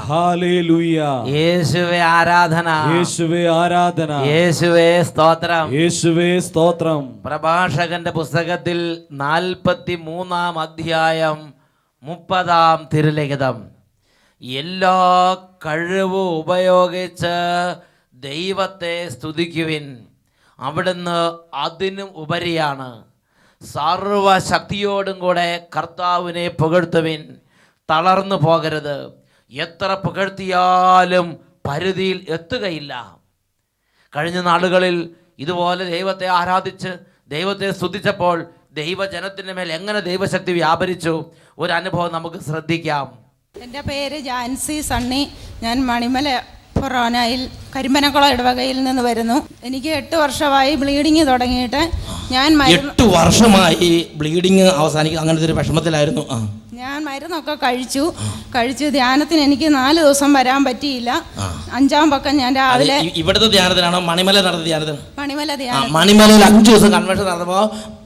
Hallelujah. യേശുവേ ആരാധന, യേശുവേ ആരാധന, യേശുവേ സ്തോത്രം, യേശുവേ സ്തോത്രം. പ്രഭാഷകന്റെ പുസ്തകത്തിൽ 43-ാം അധ്യായം 30-ാം തിരുലിഖിതം. എല്ലാ കഴിവും ഉപയോഗിച്ച് ദൈവത്തെ സ്തുതിക്കുവിൻ, അവിടുന്ന് അതിനും ഉപരിയാണ്. സർവശക്തിയോടും കൂടെ കർത്താവിനെ പുകഴ്ത്തുവിൻ, തളർന്നു പോകരുത്. എത്ര പുകഴ്ത്തിയാലും പരിധിയിൽ എത്തുകയില്ല. കഴിഞ്ഞ നാളുകളിൽ ഇതുപോലെ ദൈവത്തെ ആരാധിച്ച് ദൈവത്തെ സ്തുതിച്ചപ്പോൾ ദൈവജനത്തിൻ്റെ മേൽ എങ്ങനെ ദൈവശക്തി വ്യാപരിച്ചു, ഒരു അനുഭവം നമുക്ക് ശ്രദ്ധിക്കാം. എൻ്റെ പേര് ജാൻസി സണ്ണി. ഞാൻ മണിമല ഫൊറോനയിൽ കരിമ്പനക്കുളം ഇടവകയിൽ നിന്ന് വരുന്നു. എനിക്ക് 8 വർഷമായി ബ്ലീഡിങ് തുടങ്ങിയിട്ട്. ഞാൻ 8 വർഷമായി ബ്ലീഡിങ് അവസാനിക്കും, അങ്ങനത്തെ ഒരു വിഷമത്തിലായിരുന്നു. ഞാൻ മരുന്നൊക്കെ കഴിച്ചു ധ്യാനത്തിന് എനിക്ക് 4 ദിവസം വരാൻ പറ്റിയില്ല. 5-ാം പക്കം ഞാൻ രാവിലെ ഇവിടുത്തെ ധ്യാനത്തിനാണോ മണിമല നടത്തിയ ധ്യാനത്തിന്? മണിമലയിൽ 5 ദിവസം കൺവെൻഷൻ നടന്നപ്പോൾ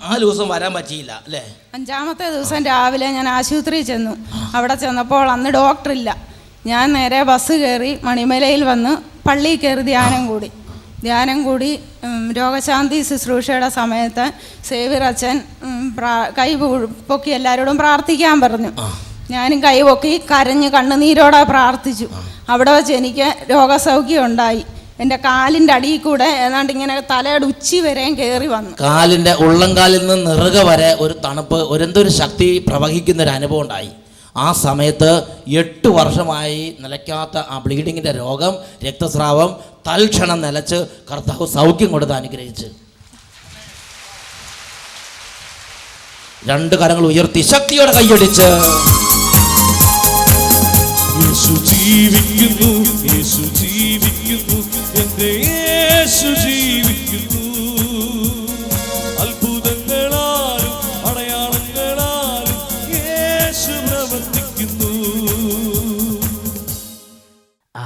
4 ദിവസം വരാൻ പറ്റിയില്ല അല്ലേ? 5-ാമത്തെ ദിവസം രാവിലെ ഞാൻ ആശുപത്രിയിൽ ചെന്നു. അവിടെ ചെന്നപ്പോൾ അന്ന് ഡോക്ടറില്ല. ഞാൻ നേരെ ബസ് കയറി മണിമലയിൽ വന്ന് പള്ളിയിൽ കയറി ധ്യാനം കൂടി രോഗശാന്തി ശുശ്രൂഷയുടെ സമയത്ത് സേവ്യർ അച്ഛൻ കൈ പൊക്കി എല്ലാവരോടും പ്രാർത്ഥിക്കാൻ പറഞ്ഞു. ഞാനും കൈ പൊക്കി കരഞ്ഞ് കണ്ണുനീരോടെ പ്രാർത്ഥിച്ചു. അവിടെ വെച്ച് എനിക്ക് രോഗസൗഖ്യം ഉണ്ടായി. എൻ്റെ കാലിൻ്റെ അടിയിൽ കൂടെ ഏതാണ്ട് ഇങ്ങനെ തലയുടെ ഉച്ചി വരെയും കയറി വന്നു. കാലിൻ്റെ ഉള്ളംകാലിൽ നിന്ന് നെറുക വരെ ഒരു തണുപ്പ്, എന്തൊരു ശക്തി പ്രവഹിക്കുന്ന ഒരു അനുഭവം ഉണ്ടായി. ആ സമയത്ത് 8 വർഷമായി നിലയ്ക്കാത്ത ആ ബ്ലീഡിങ്ങിൻ്റെ രോഗം, രക്തസ്രാവം തൽക്ഷണം നിലച്ച് കർത്താവ് സൗഖ്യം കൊടുത്ത് അനുഗ്രഹിച്ച്. 2 കരങ്ങൾ ഉയർത്തി ശക്തിയോടെ കൈയടിച്ച് യേശു ജീവിക്കുന്നു, യേശു ജീവിക്കുന്നു, എൻ്റെ യേശു ജീവിക്കുന്നു. അത്ഭുതങ്ങളാലും അടയാളങ്ങളാലും യേശു പ്രവർത്തിക്കുന്നു.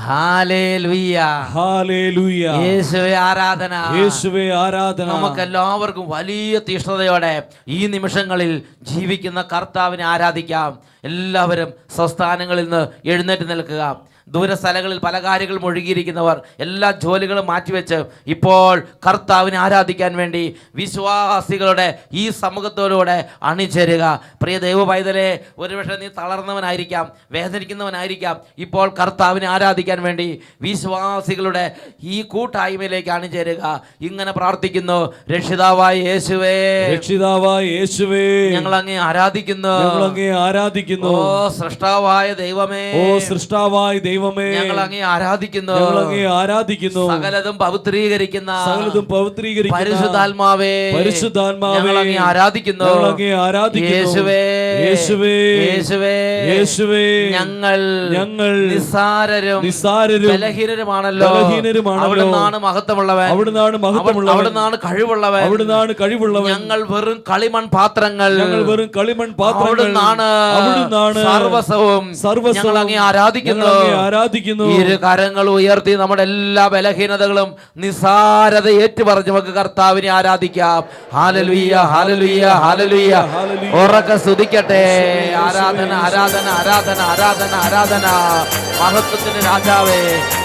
Hallelujah, hallelujah. യേശുവേ ആരാധന, യേശുവേ ആരാധന. നമുക്കെല്ലാവർക്കും വലിയ തീഷ്ണതയോടെ ഈ നിമിഷങ്ങളിൽ ജീവിക്കുന്ന കർത്താവിനെ ആരാധിക്കാം. എല്ലാവരും സ്വസ്ഥാനങ്ങളിൽ നിന്ന് എഴുന്നേറ്റ് നിൽക്കുക. ദൂരസ്ഥലങ്ങളിൽ പല കാര്യങ്ങളും ഒഴുകിയിരിക്കുന്നവർ എല്ലാ ജോലികളും മാറ്റിവെച്ച് ഇപ്പോൾ കർത്താവിനെ ആരാധിക്കാൻ വേണ്ടി വിശ്വാസികളുടെ ഈ സമൂഹത്തോടുകൂടെ അണിചേരുക. പ്രിയ ദൈവ പൈതലേ, ഒരുപക്ഷെ നീ തളർന്നവനായിരിക്കാം, വേദനിക്കുന്നവനായിരിക്കാം. ഇപ്പോൾ കർത്താവിനെ ആരാധിക്കാൻ വേണ്ടി വിശ്വാസികളുടെ ഈ കൂട്ടായ്മയിലേക്ക് അണിചേരുക. ഇങ്ങനെ പ്രാർത്ഥിക്കുന്നു: രക്ഷിതാവായ യേശുവേ, രക്ഷിതാവായ യേശുവേ, ഞങ്ങൾ അങ്ങേ ആരാധിക്കുന്നു, ആരാധിക്കുന്നു. ഓ സൃഷ്ടാവായ ദൈവമേ, ഓ സൃഷ്ടാവായ ദൈവമേ, ഞങ്ങൾ അങ്ങേ ആരാധിക്കുന്നു, ആരാധിക്കുന്നു. സകലതും പവിത്രീകരിക്കുന്ന പരിശുദ്ധാത്മാവേ, ഞങ്ങൾ അങ്ങേ ആരാധിക്കുന്നു. യേശുവേ, യേശുവേ, യേശുവേ, യേശുവേ, ഞങ്ങൾ നിസ്സാരരും ബലഹീനരുമാണല്ലോ. അവിടുന്നാണ് മഹത്വമുള്ളവൻ, അവിടുന്നാണ് കഴിവുള്ളവൻ. ഞങ്ങൾ വെറും കളിമൺ പാത്രങ്ങൾ, അവിടുന്നാണ് സർവസ്വവും. ഞങ്ങൾ അങ്ങേ ആരാധിക്കുന്നു. ഇരു കരങ്ങൾ ഉയർത്തി നമ്മുടെ എല്ലാ ബലഹീനതകളും നിസ്സാരത ഏറ്റുപറഞ്ഞ് നമുക്ക് കർത്താവിനെ ആരാധിക്കാം. Hallelujah, hallelujah, hallelujah. ഉറക്കെ സ്തുതിക്കട്ടെ. ആരാധന, ആരാധന, ആരാധന, ആരാധന, ആരാധന. മഹത്വത്തിന് രാജാവേ,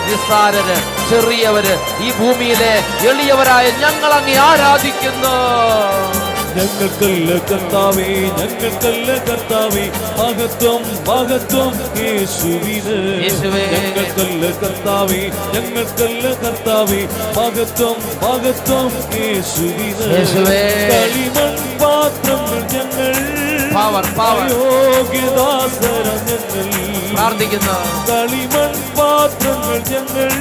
നിസ്സാരര്, ചെറിയവര്, ഈ ഭൂമിയിലെ എളിയവരായ ഞങ്ങൾ അങ്ങേ ആരാധിക്കുന്നു. ഞങ്ങൾക്കല്ല കർത്താവേ, ഞങ്ങൾക്കല്ല കർത്താവേ, മഹത്വം മഹത്വം യേശുവിന്. ഞങ്ങൾക്കല്ല കർത്താവേ, ഞങ്ങൾക്കല്ല കർത്താവേ, മഹത്വം മഹത്വം യേശുവിന്. കളിമൺ പാത്രങ്ങൾ ഞങ്ങൾ, യോഗ്യദാസരം ഞങ്ങൾ പ്രാർത്ഥിക്കുന്നു. കളിമൺ പാത്രങ്ങൾ ഞങ്ങൾ,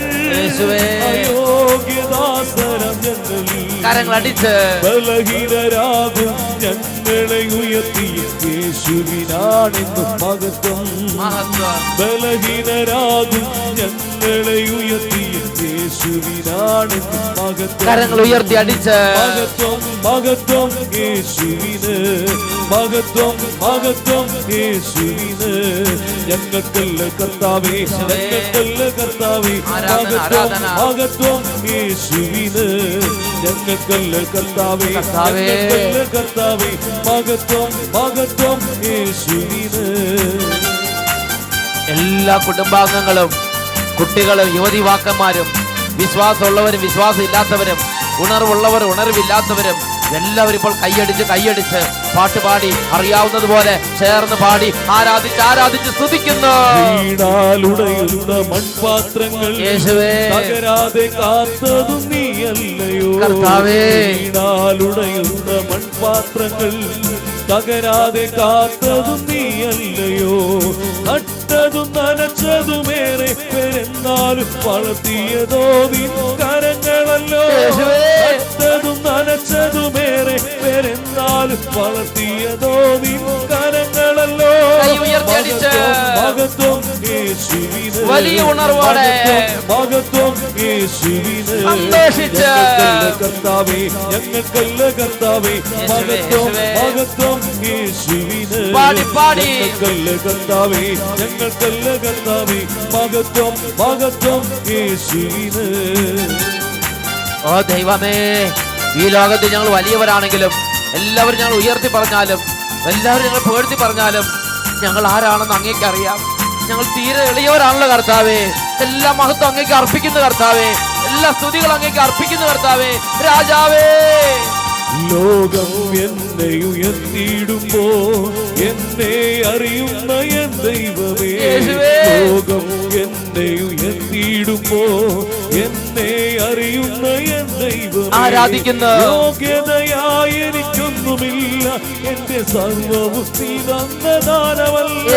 യോഗ്യദാസരം ഞങ്ങൾ. കരങ്ങളടിച്ച് ബലഹീനരാകും ഞങ്ങളെ ഉയർത്തിയ യേശുവിനാണെന്നും മഹത്വം. ബലഹീനരാകും ഞങ്ങളെ ഉയർത്തിയ യേശുവിനാണെന്നും മഹത്വം. കരങ്ങൾ ഉയർത്തി അടിച്ച് മഹത്വം മഹത്വം യേശുവിന്, മഹത്വം മഹത്വം യേശുവിന്. ഞങ്ങൾക്കല്ല കർത്താവേ, ഞങ്ങൾക്കല്ല കർത്താവേ, മഹത്വം മഹത്വം യേശുവിന്. ഞങ്ങൾക്കല്ല കർത്താവേ, ഞങ്ങൾക്കല്ല കർത്താവേ, മഹത്വം മഹത്വം യേശുവിന്. എല്ലാ കുടുംബാംഗങ്ങളും, കുട്ടികളും, യുവതിവാക്കന്മാരും, വിശ്വാസമുള്ളവരും വിശ്വാസം ഇല്ലാത്തവരും, ഉണർവുള്ളവർ ഉണർവില്ലാത്തവരും എല്ലാവരും ഇപ്പോൾ കൈയടിച്ച് പാട്ടുപാടി അറിയാവുന്നതുപോലെ ചേർന്ന് പാടി ആരാധിച്ച് സ്തുതിക്കുന്നു. മൺപാത്രങ്ങൾ യേശുവേ തകരാതെ കാത്തതും നീയല്ലയോ കർത്താവേ. മൺപാത്രങ്ങൾ തകരാതെ കാത്തതും നീയല്ലയോ. നട്ടതും നനച്ചതുമേറെ പെരുന്നാലും വളർത്തിയതോ നിൻ കരങ്ങളല്ലോ. നട്ടതും നനച്ചതുമേറെ പെരുന്നാലും വളർത്തിയതോ നിൻ കരങ്ങളല്ലോ. മഹത്വം യേശുവിന്, വലിയ ഉണർവോടെ മഹത്വം യേശുവിന്. കർത്താവേ ഞങ്ങൾക്കല്ല കർത്താവേ, മഹത്വം യേശുവിന്. ഞങ്ങൾക്കല്ല കർത്താവേ, ഞങ്ങൾക്കല്ല കർത്താവേ, മഹത്വം യേശുവിന്. ഓ ദൈവമേ, ഈ ലോകത്തിൽ ഞങ്ങൾ വലിയവരാണെങ്കിലും എല്ലാവരും ഞങ്ങൾ ഉയർത്തി പറഞ്ഞാലും എല്ലാവരും ഞങ്ങൾ പുകഴ്ത്തി പറഞ്ഞാലും ഞങ്ങൾ ആരാണെന്ന് അങ്ങേക്ക് അറിയാം. ഞങ്ങൾ തീരെ എളിയവരാണല്ലോ കർത്താവേ. എല്ലാ മഹത്വം അങ്ങേക്ക് അർപ്പിക്കുന്ന കർത്താവേ, എല്ലാ സ്തുതികളും അങ്ങേക്ക് അർപ്പിക്കുന്ന കർത്താവേ, രാജാവേ. ലോകം എന്നെ ഉയർത്തിയിടുമ്പോ എന്നെ അറിയുന്ന എൻ ദൈവമേ. ലോകം എന്നെ ഉയർത്തിയിടുമ്പോ എന്നെ അറിയുന്ന എൻ ദൈവമേ. ആരാധിക്കുന്നു. യോഗ്യതയായി എനിക്കൊന്നുമില്ല, എന്റെ സർവ്വവും നീ തന്ന ദാനമല്ല.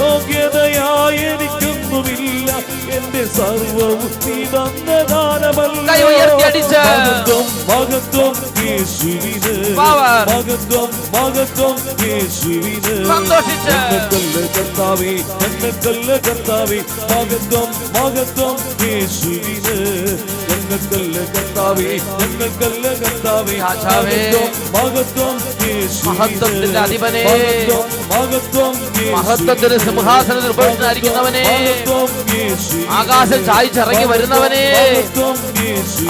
യോഗ്യതയായി എനിക്കൊന്നുമില്ല, എന്റെ സർവ്വവും നീ തന്ന ദാനമല്ല. മഹത്വം യേശുവിന്, മഹത്വം യേശുവിന്. ഞങ്ങൾക്കല്ല കർത്താവേ, ഞങ്ങൾക്കല്ല കർത്താവേ, മഹത്വം യേശുവിന്. ഞങ്ങൾക്കല്ല കർത്താവേ, ഞങ്ങൾക്കല്ല കർത്താവേ, മഹത്വം യേശുവിന്. മഹത്വത്തിന്റെ അധിപനേ, മഹത്വം മഹത്വത്തിന് സിംഹാസനത്തിൽ ഉപവിഷ്ടനായിരിക്കുന്നവനേ, ആകാശം ചായ്ച്ചിറങ്ങി വരുന്നവനേ,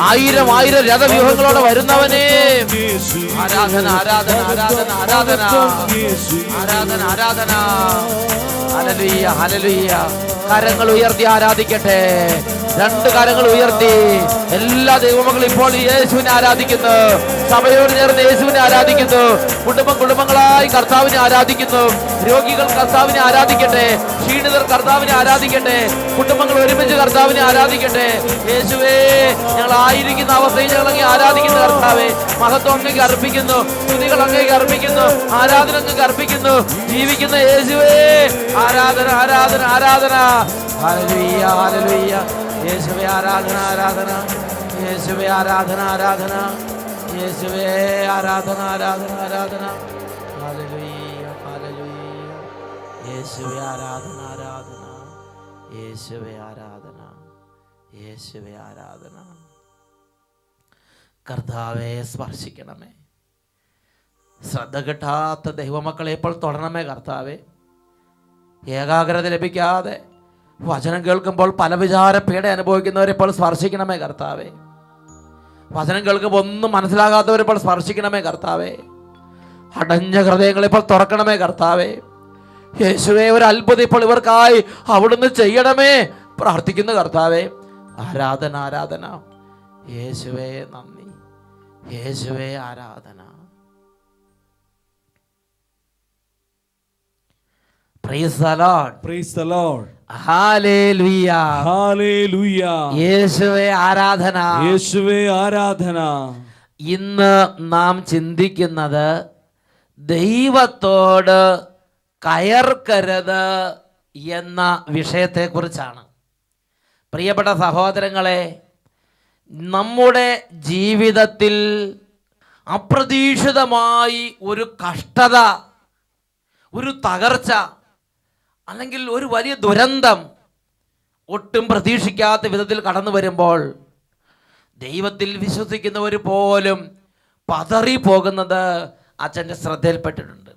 ആയിരം ആയിരം രഥവ്യൂഹങ്ങളോടെ വരുന്നവനേ. ആരാധന ആരാധന ആരാധന ആരാധന ആരാധന ആരാധന. Hallelujah hallelujah. കരങ്ങൾ ഉയർത്തി ആരാധിക്കട്ടെ. രണ്ട് കരങ്ങൾ ഉയർത്തി എല്ലാ ദൈവമക്കളും ഇപ്പോൾ യേശുവിനെ ആരാധിക്കുന്നു. സഭയോട് ചേർന്ന് യേശുവിനെ ആരാധിക്കുന്നു. കുടുംബങ്ങളായി കർത്താവിനെ ആരാധിക്കുന്നു. രോഗികൾ കർത്താവിനെ ആരാധിക്കട്ടെ. ക്ഷീണിതർ കർത്താവിനെ ആരാധിക്കട്ടെ. കുടുംബങ്ങൾ ഒരുമിച്ച് കർത്താവിനെ ആരാധിക്കട്ടെ. യേശുവേ, ഞങ്ങൾ ആയിരിക്കുന്ന അവസ്ഥയിൽ ഞങ്ങൾ അങ്ങേ ആരാധിക്കുന്ന കർത്താവേ, മഹത്വം അങ്ങേക്ക് അർപ്പിക്കുന്നു. സ്തുതികൾ അങ്ങേക്ക് അർപ്പിക്കുന്നു. ആരാധന അങ്ങേക്ക് അർപ്പിക്കുന്നു. ജീവിക്കുന്ന യേശുവേ, ആരാധന ആരാധന ആരാധന. Hallelujah hallelujah. യേശുവേ ആരാധന ആരാധന. യേശുവേ ആരാധന ആരാധന. യേശുവേ ആരാധന ആരാധന ആരാധന. Hallelujah hallelujah. യേശുവേ ആരാധന ആരാധന. യേശുവേ ആരാധന. യേശുവേ ആരാധന. കർത്താവെ സ്പർശിക്കണമേ. ശ്രദ്ധ കിട്ടാത്ത ദൈവമക്കളെ ഇപ്പോൾ തൊടണമേ കർത്താവെ. ഏകാഗ്രത ലഭിക്കാതെ വചനം കേൾക്കുമ്പോൾ പല വിചാര പീഡ അനുഭവിക്കുന്നവരെ ഇപ്പോൾ സ്പർശിക്കണമേ കർത്താവെ. വചനം കേൾക്കുമ്പോൾ ഒന്നും മനസ്സിലാകാത്തവരിപ്പോൾ സ്പർശിക്കണമേ കർത്താവെ. അടഞ്ഞ ഹൃദയങ്ങളെ ഇപ്പോൾ തുറക്കണമേ കർത്താവെ. യേശുവേ, ഒരു അത്ഭുതം ഇപ്പോൾ ഇവർക്കായി അവിടുന്ന് ചെയ്യണമേ പ്രാർത്ഥിക്കുന്നു കർത്താവെ. ആരാധന ആരാധന. യേശുവേ നന്ദി. യേശുവേ ആരാധന. Praise the Lord. Praise the Lord. Hallelujah. Hallelujah. യേശുവേ ആരാധന. യേശുവേ ആരാധന. ഇന്ന് നാം ചിന്തിക്കുന്നത് ദൈവത്തോട് കയർക്കരുത് എന്ന വിഷയത്തെക്കുറിച്ചാണ്. പ്രിയപ്പെട്ട സഹോദരങ്ങളെ, നമ്മുടെ ജീവിതത്തിൽ അപ്രതീക്ഷിതമായി ഒരു കഷ്ടത, ഒരു തകർച്ച, അല്ലെങ്കിൽ ഒരു വലിയ ദുരന്തം ഒട്ടും പ്രതീക്ഷിക്കാത്ത വിധത്തിൽ കടന്നു വരുമ്പോൾ ദൈവത്തിൽ വിശ്വസിക്കുന്നവർ പോലും പതറിപ്പോകുന്നത് അച്ഛൻ്റെ ശ്രദ്ധയിൽപ്പെട്ടിട്ടുണ്ട്.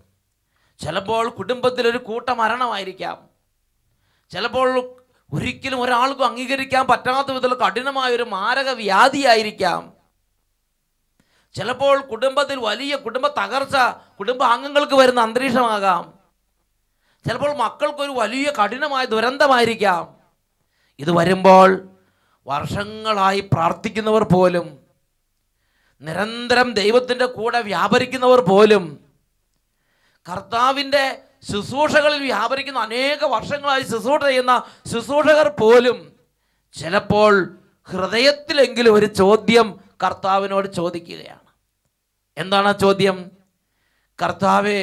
ചിലപ്പോൾ കുടുംബത്തിലൊരു കൂട്ടമരണമായിരിക്കാം. ചിലപ്പോൾ ഒരിക്കലും ഒരാൾക്കും അംഗീകരിക്കാൻ പറ്റാത്ത വിധത്തിലുള്ള കഠിനമായൊരു മാരക വ്യാധിയായിരിക്കാം. ചിലപ്പോൾ കുടുംബത്തിൽ വലിയ കുടുംബ തകർച്ച കുടുംബാംഗങ്ങൾക്ക് വരുന്ന അന്തരീക്ഷമാകാം. ചിലപ്പോൾ മക്കൾക്കൊരു വലിയ കഠിനമായ ദുരന്തമായിരിക്കാം. ഇത് വരുമ്പോൾ വർഷങ്ങളായി പ്രാർത്ഥിക്കുന്നവർ പോലും, നിരന്തരം ദൈവത്തിൻ്റെ കൂടെ വ്യാപരിക്കുന്നവർ പോലും, കർത്താവിൻ്റെ ശുശ്രൂഷകളിൽ വ്യാപരിക്കുന്ന അനേക വർഷങ്ങളായി ശുശ്രൂഷ ചെയ്യുന്ന ശുശ്രൂഷകർ പോലും ചിലപ്പോൾ ഹൃദയത്തിലെങ്കിലും ഒരു ചോദ്യം കർത്താവിനോട് ചോദിക്കുകയാണ്. എന്താണ് ആ ചോദ്യം? കർത്താവേ,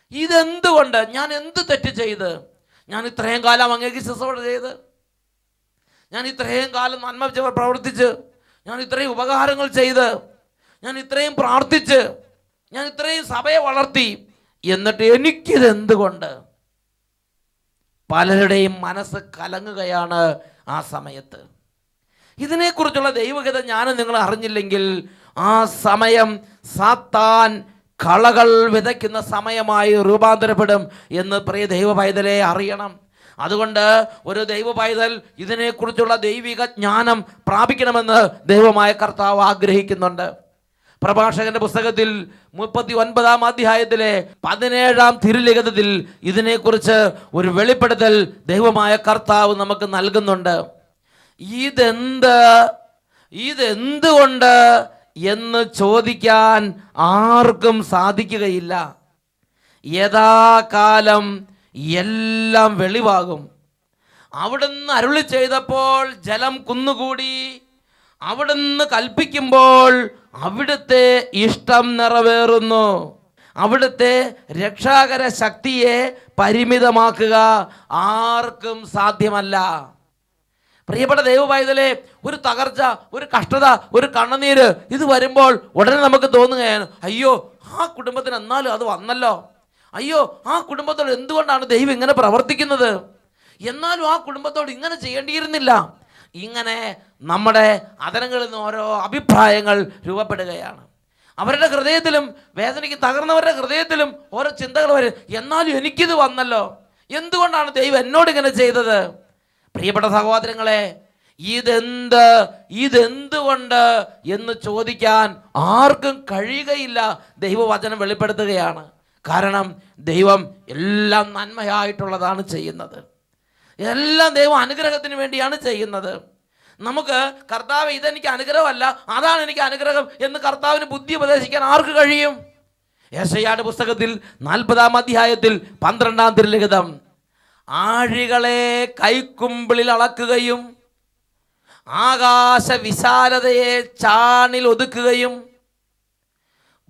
ഇതെന്തുകൊണ്ട് ഞാൻ എന്ത് തെറ്റ് ചെയ്ത്? ഞാൻ ഇത്രയും കാലം അങ്ങേക്ക് ശുശ്രൂഷ ചെയ്ത്, ഞാൻ ഇത്രയും കാലം നന്മ പ്രവർത്തിച്ച്, ഞാൻ ഇത്രയും ഉപകാരങ്ങൾ ചെയ്ത്, ഞാൻ ഇത്രയും പ്രാർത്ഥിച്ച്, ഞാൻ ഇത്രയും സഭയെ വളർത്തി, എന്നിട്ട് എനിക്കിതെന്തുകൊണ്ട്? പലരുടെയും മനസ്സ് കലങ്ങുകയാണ് ആ സമയത്ത്. ഇതിനെക്കുറിച്ചുള്ള ദൈവഗത ജ്ഞാനം നിങ്ങൾ അറിഞ്ഞില്ലെങ്കിൽ ആ സമയം സാത്താൻ കളകൾ വിതയ്ക്കുന്ന സമയമായി രൂപാന്തരപ്പെടും എന്ന് പ്രിയ ദൈവ പൈതലെ അറിയണം. അതുകൊണ്ട് ഒരു ദൈവ പൈതൽ ഇതിനെക്കുറിച്ചുള്ള ദൈവിക ജ്ഞാനം പ്രാപിക്കണമെന്ന് ദൈവമായ കർത്താവ് ആഗ്രഹിക്കുന്നുണ്ട്. പ്രഭാഷകന്റെ പുസ്തകത്തിൽ 39-ാം അധ്യായത്തിലെ 17-ാം തിരുലിഖിതത്തിൽ ഇതിനെക്കുറിച്ച് ഒരു വെളിപ്പെടുത്തൽ ദൈവമായ കർത്താവ് നമുക്ക് നൽകുന്നുണ്ട്. ഇതെന്തുകൊണ്ട് എന്ന് ചോദിക്കാൻ ആർക്കും സാധിക്കുകയില്ല. യഥാകാലം എല്ലാം വെളിവാകും. അവിടുന്ന് അരുളി ചെയ്തപ്പോൾ ജലം കുന്നുകൂടി, അവിടുന്ന് കൽപ്പിക്കുമ്പോൾ അവിടുത്തെ ഇഷ്ടം നിറവേറുന്നു. അവിടുത്തെ രക്ഷാകര ശക്തിയെ പരിമിതമാക്കുക ആർക്കും സാധ്യമല്ല. പ്രിയപ്പെട്ട ദൈവപൈതലേ, ഒരു തകർച്ച, ഒരു കഷ്ടത, ഒരു കണ്ണുനീര് ഇത് വരുമ്പോൾ ഉടനെ നമുക്ക് തോന്നുകയാണ്, അയ്യോ ആ കുടുംബത്തിന് എന്നാലും അത് വന്നല്ലോ, അയ്യോ ആ കുടുംബത്തോട് എന്തുകൊണ്ടാണ് ദൈവം ഇങ്ങനെ പ്രവർത്തിക്കുന്നത്, എന്നാലും ആ കുടുംബത്തോട് ഇങ്ങനെ ചെയ്യേണ്ടിയിരുന്നില്ല. ഇങ്ങനെ നമ്മുടെ അതരങ്ങളിൽ നിന്ന് ഓരോ അഭിപ്രായങ്ങൾ രൂപപ്പെടുകയാണ്. അവരുടെ ഹൃദയത്തിലും വേദനയ്ക്ക് തകർന്നവരുടെ ഹൃദയത്തിലും ഓരോ ചിന്തകൾ വരും. എന്നാലും എനിക്കിത് വന്നല്ലോ, എന്തുകൊണ്ടാണ് ദൈവം എന്നോട് ഇങ്ങനെ ചെയ്തത്? പ്രിയപ്പെട്ട സഹോദരങ്ങളെ, ഇതെന്തുകൊണ്ട് എന്ന് ചോദിക്കാൻ ആർക്കും കഴിയുകയില്ല. ദൈവവചനം വെളിപ്പെടുത്തുകയാണ്. കാരണം ദൈവം എല്ലാം നന്മയായിട്ടുള്ളതാണ് ചെയ്യുന്നത്. എല്ലാം ദൈവം അനുഗ്രഹത്തിന് വേണ്ടിയാണ് ചെയ്യുന്നത്. നമുക്ക് കർത്താവ് ഇതെനിക്ക് അനുഗ്രഹമല്ല, അതാണ് എനിക്ക് അനുഗ്രഹം എന്ന് കർത്താവിന് ബുദ്ധി ഉപദേശിക്കാൻ ആർക്ക് കഴിയും? യെശയ്യായുടെ പുസ്തകത്തിൽ 40-ാം അധ്യായത്തിൽ 12-ാം തിരുലിഖിതം, ആഴികളെ കൈക്കുമ്പിളിൽ അളക്കുകയും ആകാശ വിശാലതയെ ചാണിൽ ഒതുക്കുകയും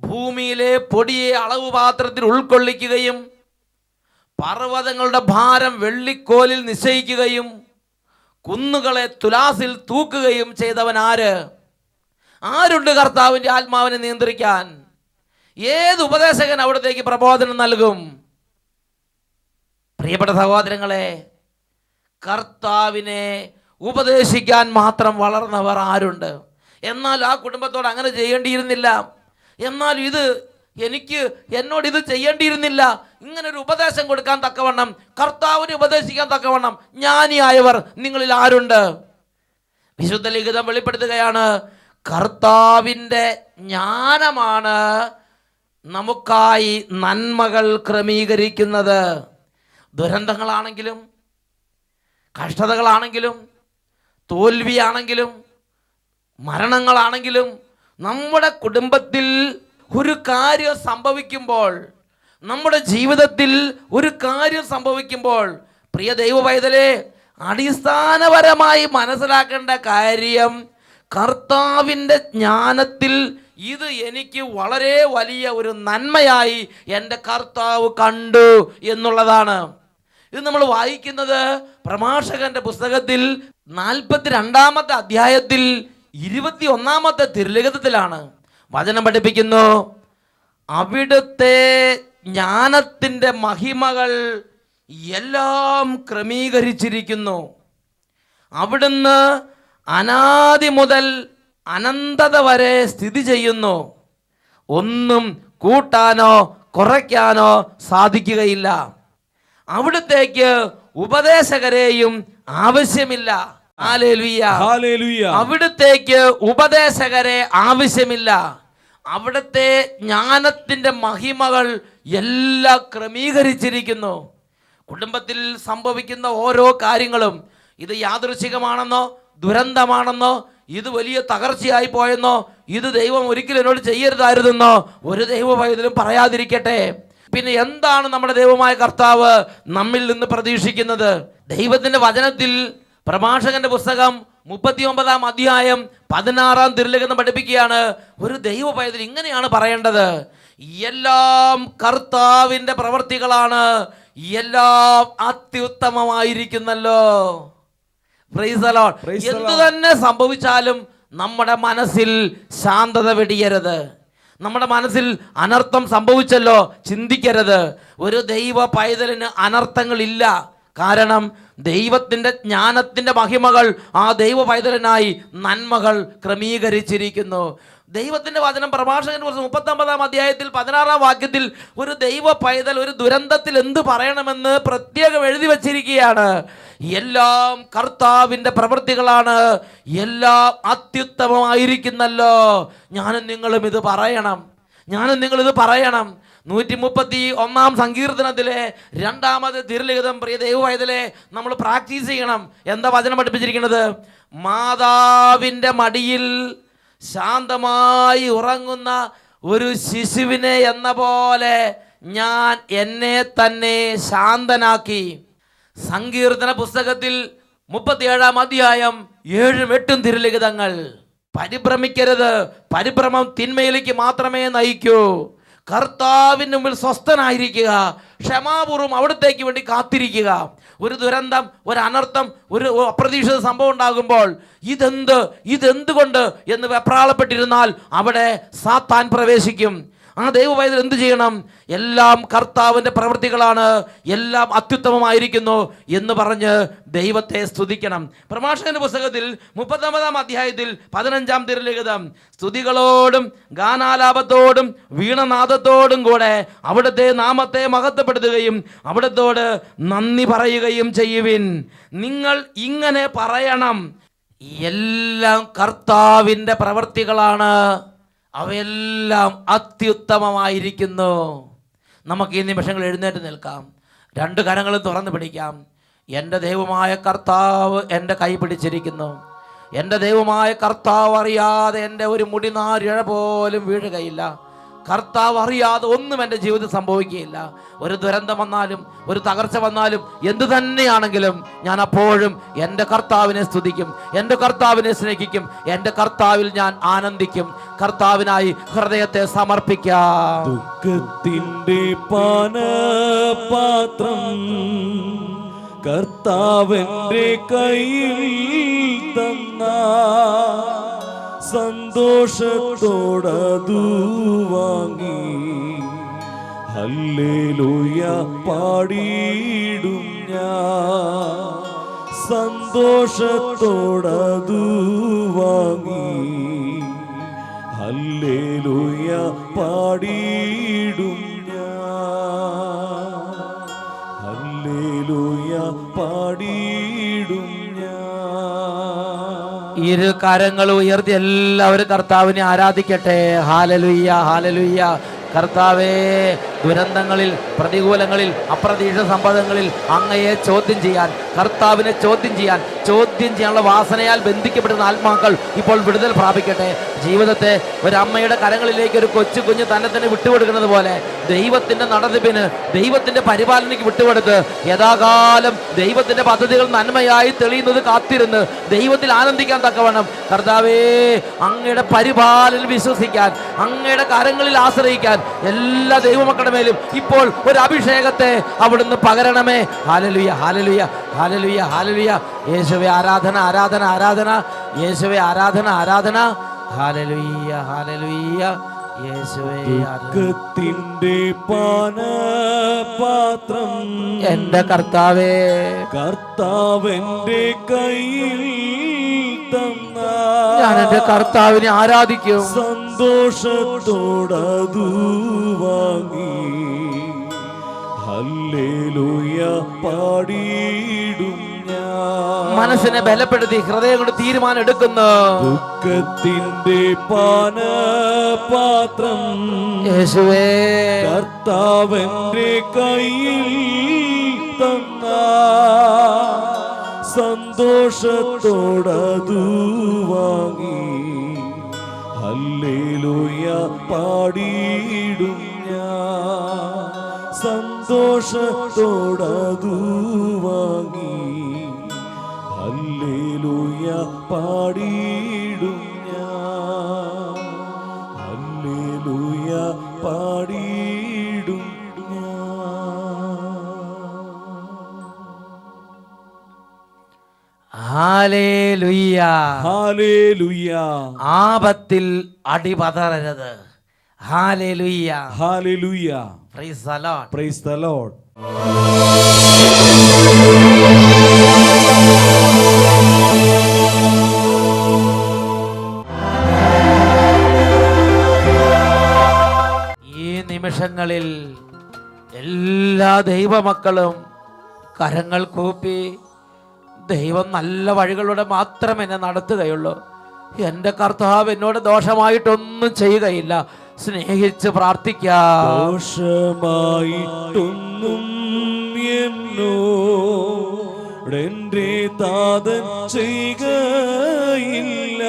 ഭൂമിയിലെ പൊടിയെ അളവ് പാത്രത്തിൽ ഉൾക്കൊള്ളിക്കുകയും പർവ്വതങ്ങളുടെ ഭാരം വെള്ളിക്കോലിൽ നിശ്ചയിക്കുകയും കുന്നുകളെ തുലാസിൽ തൂക്കുകയും ചെയ്തവൻ ആരുണ്ട് കർത്താവിൻ്റെ ആത്മാവിനെ നിയന്ത്രിക്കാൻ? ഏത് ഉപദേശകൻ അവിടത്തേക്ക് പ്രബോധനം നൽകും? പ്രിയപ്പെട്ട സഹോദരങ്ങളെ, കർത്താവിനെ ഉപദേശിക്കാൻ മാത്രം വളർന്നവർ ആരുണ്ട്? എന്നാൽ ആ കുടുംബത്തോട് അങ്ങനെ ചെയ്യേണ്ടിയിരുന്നില്ല, എന്നാൽ എന്നോട് ഇത് ചെയ്യേണ്ടിയിരുന്നില്ല, ഇങ്ങനൊരു ഉപദേശം കൊടുക്കാൻ തക്കവണ്ണം, കർത്താവിനെ ഉപദേശിക്കാൻ തക്കവണ്ണം ജ്ഞാനിയായവർ നിങ്ങളിൽ ആരുണ്ട്? വിശുദ്ധ ലിഖിതം വെളിപ്പെടുത്തുകയാണ്, കർത്താവിൻ്റെ ജ്ഞാനമാണ് നമുക്കായി നന്മകൾ ക്രമീകരിക്കുന്നത്. ദുരന്തങ്ങളാണെങ്കിലും കഷ്ടതകളാണെങ്കിലും തോൽവിയാണെങ്കിലും മരണങ്ങളാണെങ്കിലും നമ്മുടെ കുടുംബത്തിൽ ഒരു കാര്യം സംഭവിക്കുമ്പോൾ, നമ്മുടെ ജീവിതത്തിൽ ഒരു കാര്യം സംഭവിക്കുമ്പോൾ, പ്രിയ ദൈവ പൈതലേ, അടിസ്ഥാനപരമായി മനസ്സിലാക്കേണ്ട കാര്യം, കർത്താവിൻ്റെ ജ്ഞാനത്തിൽ ഇത് എനിക്ക് വളരെ വലിയ ഒരു നന്മയായി എൻ്റെ കർത്താവ് കണ്ടു എന്നുള്ളതാണ്. ഇത് നമ്മൾ വായിക്കുന്നത് പ്രഭാഷകന്റെ പുസ്തകത്തിൽ 42-ാമത്തെ അധ്യായത്തിൽ 21-ാമത്തെ തിരുലിഖിതത്തിലാണ്. വചനം പഠിപ്പിക്കുന്നു, അവിടുത്തെ ജ്ഞാനത്തിൻ്റെ മഹിമകൾ എല്ലാം ക്രമീകരിച്ചിരിക്കുന്നു. അവിടുന്ന് അനാദി മുതൽ അനന്തത വരെ സ്ഥിതി ചെയ്യുന്നു. ഒന്നും കൂട്ടാനോ കുറയ്ക്കാനോ സാധിക്കുകയില്ല. അവിടുത്തേക്ക് ഉപദേശകരെയും ആവശ്യമില്ല. Hallelujah, hallelujah. അവിടുത്തേക്ക് ഉപദേശകരെ ആവശ്യമില്ല. അവിടുത്തെ ജ്ഞാനത്തിൻ്റെ മഹിമകൾ എല്ലാം ക്രമീകരിച്ചിരിക്കുന്നു. കുടുംബത്തിൽ സംഭവിക്കുന്ന ഓരോ കാര്യങ്ങളും ഇത് യാദൃച്ഛികമാണെന്നോ ദുരന്തമാണെന്നോ ഇത് വലിയ തകർച്ചയായി പോയെന്നോ ഇത് ദൈവം ഒരിക്കലും എന്നോട് ചെയ്യരുതായിരുന്നെന്നോ ഒരു ദൈവ പൈതലും പറയാതിരിക്കട്ടെ. പിന്നെ എന്താണ് നമ്മുടെ ദൈവമായ കർത്താവ് നമ്മിൽ നിന്ന് പ്രതീക്ഷിക്കുന്നത്? ദൈവത്തിൻ്റെ വചനത്തിൽ പ്രഭാഷകന്റെ പുസ്തകം 39-ാം അധ്യായം 16-ാം തിരുലിഖിതം പഠിപ്പിക്കുകയാണ്. ഒരു ദൈവ പൈതൽ ഇങ്ങനെയാണ് പറയേണ്ടത്: എല്ലാം കർത്താവിൻ്റെ പ്രവർത്തികളാണ്, എല്ലാം അത്യുത്തമമായിരിക്കുന്നല്ലോ. Price the Lord. എന്തു തന്നെ സംഭവിച്ചാലും നമ്മുടെ മനസ്സിൽ ശാന്തത വെടിയരുത്. നമ്മുടെ മനസ്സിൽ അനർത്ഥം സംഭവിച്ചല്ലോ ചിന്തിക്കരുത്. ഒരു ദൈവ പൈതലിന് അനർത്ഥങ്ങളില്ല. കാരണം ദൈവത്തിൻ്റെ ജ്ഞാനത്തിൻ്റെ മഹിമകൾ ആ ദൈവ പൈതലിനായി നന്മകൾ ക്രമീകരിച്ചിരിക്കുന്നു. ദൈവത്തിൻ്റെ വചനം പ്രഭാഷകന്റെ പുസ്തകം 39-ാം അധ്യായത്തിൽ 16-ാം വാക്യത്തിൽ ഒരു ദൈവ പൈതൽ ഒരു ദുരന്തത്തിൽ എന്ത് പറയണമെന്ന് പ്രത്യേകം എഴുതി വച്ചിരിക്കുകയാണ്. എല്ലാം കർത്താവിൻ്റെ പ്രവൃത്തികളാണ്, എല്ലാം അത്യുത്തമമായിരിക്കുന്നല്ലോ. ഞാനും നിങ്ങളും ഇത് പറയണം. 131-ാം സങ്കീർത്തനത്തിലെ 2-ാമത് തിരുലിഖിതം പ്രിയ ദൈവ പൈതലെ നമ്മൾ പ്രാക്ടീസ് ചെയ്യണം. എന്താ വചനം പഠിപ്പിച്ചിരിക്കുന്നത്? മാതാവിൻ്റെ മടിയിൽ ശാന്തമായി ഉറങ്ങുന്ന ഒരു ശിശുവിനെ എന്ന പോലെ ഞാൻ എന്നെ തന്നെ ശാന്തനാക്കി. സങ്കീർത്തന പുസ്തകത്തിൽ 37-ാം അധ്യായം 7-8 തിരുലിഖിതങ്ങൾ. പരിഭ്രമിക്കരുത്, പരിഭ്രമം തിന്മയിലേക്ക് മാത്രമേ നയിക്കൂ. കർത്താവിന് മുമ്പിൽ സ്വസ്ഥനായിരിക്കുക, ക്ഷമാപൂർവ്വം അവിടത്തേക്ക് വേണ്ടി കാത്തിരിക്കുക. ഒരു ദുരന്തം, ഒരു അനർത്ഥം, ഒരു അപ്രതീക്ഷിത സംഭവം ഉണ്ടാകുമ്പോൾ ഇതെന്തുകൊണ്ട് എന്ന് വെപ്രാളപ്പെട്ടിരുന്നാൽ അവിടെ സാത്താൻ പ്രവേശിക്കും. ആ ദൈവ പൈതൽ എന്ത് ചെയ്യണം? എല്ലാം കർത്താവിൻ്റെ പ്രവൃത്തികളാണ്, എല്ലാം അത്യുത്തമമായിരിക്കുന്നു എന്ന് പറഞ്ഞ് ദൈവത്തെ സ്തുതിക്കണം. പ്രഭാഷകന്റെ പുസ്തകത്തിൽ 39-ാം അധ്യായത്തിൽ 15-ാം തിരുലിഖിതം സ്തുതികളോടും ഗാനാലാപത്തോടും വീണനാദത്തോടും കൂടെ അവിടുത്തെ നാമത്തെ മഹത്വപ്പെടുത്തുകയും അവിടുത്തോട് നന്ദി പറയുകയും ചെയ്യുവിൻ. നിങ്ങൾ ഇങ്ങനെ പറയണം: എല്ലാം കർത്താവിൻ്റെ പ്രവൃത്തികളാണ്, അവയെല്ലാം അത്യുത്തമമായിരിക്കുന്നു. നമുക്ക് ഈ നിമിഷങ്ങൾ എഴുന്നേറ്റ് നിൽക്കാം, 2 കരങ്ങളും തുറന്നു പിടിക്കാം. എൻ്റെ ദൈവമായ കർത്താവ് എൻ്റെ കൈ പിടിച്ചിരിക്കുന്നു. എൻ്റെ ദൈവമായ കർത്താവ് അറിയാതെ എൻ്റെ ഒരു മുടിനാരിഴ പോലും വീഴുകയില്ല. കർത്താവ് അറിയാതെ ഒന്നും എൻ്റെ ജീവിതത്തിൽ സംഭവിക്കുകയില്ല. ഒരു ദുരന്തം വന്നാലും ഒരു തകർച്ച വന്നാലും എന്തു തന്നെയാണെങ്കിലും ഞാൻ അപ്പോഴും എൻ്റെ കർത്താവിനെ സ്തുതിക്കും, എൻ്റെ കർത്താവിനെ സ്നേഹിക്കും, എൻ്റെ കർത്താവിൽ ഞാൻ ആനന്ദിക്കും. കർത്താവിനായി ഹൃദയത്തെ സമർപ്പിക്കാം. ദുഃഖത്തിൻ്റെ പാനപാത്രം കർത്താവിൻ്റെ കയ്യിൽ തന്ന സന്തോഷത്തോടതു വാങ്ങി ഹല്ലേലൂയ പാടിയിടും ഞാൻ. സന്തോഷത്തോടതു വാങ്ങി ഹല്ലേലൂയ പാടിയിടും ഞാൻ. ഹല്ലേലൂയ പാടിയിടും ഞാൻ. ഇരു കരങ്ങൾ ഉയർത്തി എല്ലാവരും കർത്താവിനെ ആരാധിക്കട്ടെ. ഹാലലുയ്യ, ഹാലലുയ്യ. കർത്താവേ, ദുരന്തങ്ങളിൽ, പ്രതികൂലങ്ങളിൽ, അപ്രതീക്ഷിത സംഭവങ്ങളിൽ അങ്ങയെ ചോദ്യം ചെയ്യാൻ, കർത്താവിനെ ചോദ്യം ചെയ്യാനുള്ള വാസനയാൽ ബന്ധിക്കപ്പെടുന്ന ആത്മാക്കൾ ഇപ്പോൾ വിടുതൽ പ്രാപിക്കട്ടെ. ജീവിതത്തെ ഒരമ്മയുടെ കരങ്ങളിലേക്ക് ഒരു കൊച്ചു കുഞ്ഞ് തന്നെ വിട്ടുകൊടുക്കുന്നത് പോലെ ദൈവത്തിൻ്റെ നടത്തിപ്പിന്, ദൈവത്തിൻ്റെ പരിപാലനയ്ക്ക് വിട്ടുകൊടുത്ത് യഥാകാലം ദൈവത്തിൻ്റെ പദ്ധതികൾ നന്മയായി തെളിയുന്നത് കാത്തിരുന്ന് ദൈവത്തിൽ ആനന്ദിക്കാൻ തക്കവണ്ണം കർത്താവേ, അങ്ങയുടെ പരിപാലനം വിശ്വസിക്കാൻ, അങ്ങയുടെ കരങ്ങളിൽ ആശ്രയിക്കാൻ എല്ലാ ദൈവമക്കളുടെ മേലും ഇപ്പോൾ ഒരു അഭിഷേകത്തെ അവിടുന്ന് പകരണമേ. ഹാലലുയ, ഹാലലുയ, ഹാലലുയ, ഹാലലുയ. യേശുവേ ആരാധന, ആരാധന, ആരാധന. യേശുവേ ആരാധന, ആരാധന. ഹാലലുയ, ഹാലലുയ. യേശുവേ ദുഃഖത്തിൻ്റെ പാനപാത്രം എൻ്റെ കർത്താവേ, കർത്താവിൻ്റെ കയ്യിൽ തന്ന ഞാൻ എൻ്റെ കർത്താവിനെ ആരാധിക്കും. സന്തോഷത്തോടതു വാങ്ങി ഹല്ലേലൂയ പാടിയിടും ഞാൻ. മനസ്സിനെ ബലപ്പെടുത്തി ഹൃദയം കൊണ്ട് തീരുമാനം എടുക്കുന്നു. ദുഃഖത്തിന്റെ പാനപാത്രം യേശുവേ കർത്താവന്റെ കയ്യിൽ തന്ന സന്തോഷത്തോടതു വാങ്ങി ഹല്ലേലൂയ പാടിയിടും ഞാൻ. സന്തോഷത്തോടതു വാങ്ങി ഹല്ലേലൂയ പാടിയിടും ഞാൻ. ഹല്ലേലൂയ പാടിയിടും ഹല്ലേലൂയ. ഹല്ലേലൂയ. ആപത്തിൽ അടിപതറരുത്. Hallelujah. Hallelujah. Praise the lord. Praise the lord. ഈ നിമിഷങ്ങളിൽ എല്ലാ ദൈവമക്കളും കരങ്ങൾ കൂപ്പി, ദൈവം നല്ല വഴികളിലൂടെ മാത്രം എന്നെ നടത്തുകയുള്ളൂ, എൻ്റെ കർത്താവ് എന്നോട് ദോഷമായിട്ടൊന്നും ചെയ്യുകയില്ല, സ്നേഹിച്ച് പ്രാർത്ഥിക്കാം. ദോഷമായിട്ടൊന്നും എന്നോടെന്റെ താതൻ ചെയ്യുകയില്ല.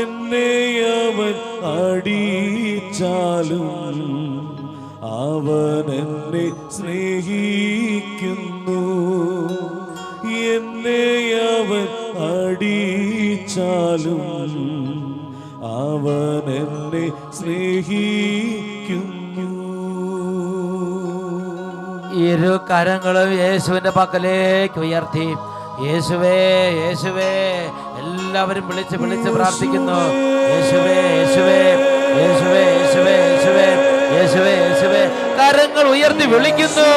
എന്നെ അവൻ അടിച്ചാലും അവൻ എന്നെ സ്നേഹിക്കുന്നു. എന്നെ അവൻ അടിച്ചാലും അവൻ എന്നെ സ്നേഹിക്കുന്നു. ഇരു കരങ്ങളും യേശുവിന്റെ പക്കലേക്ക് ഉയർത്തി, യേശുവേ യേശുവേ, എല്ലാവരും വിളിച്ച് വിളിച്ച് പ്രാർത്ഥിക്കുന്നു. യേശുവേ യേശുവേ യേശുവേ യേശുവേ യേശുവേ യേശുവേ യേശുവേ. കരങ്ങൾ ഉയർത്തി വിളിക്കുന്നു,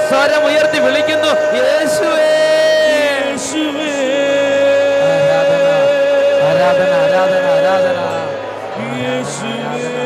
സ്വരം ഉയർത്തി വിളിക്കുന്നു, യേശുവേ യേശുവേ. ആരാധന ആരാധന ആരാധന ആരാധന. യേശുവേ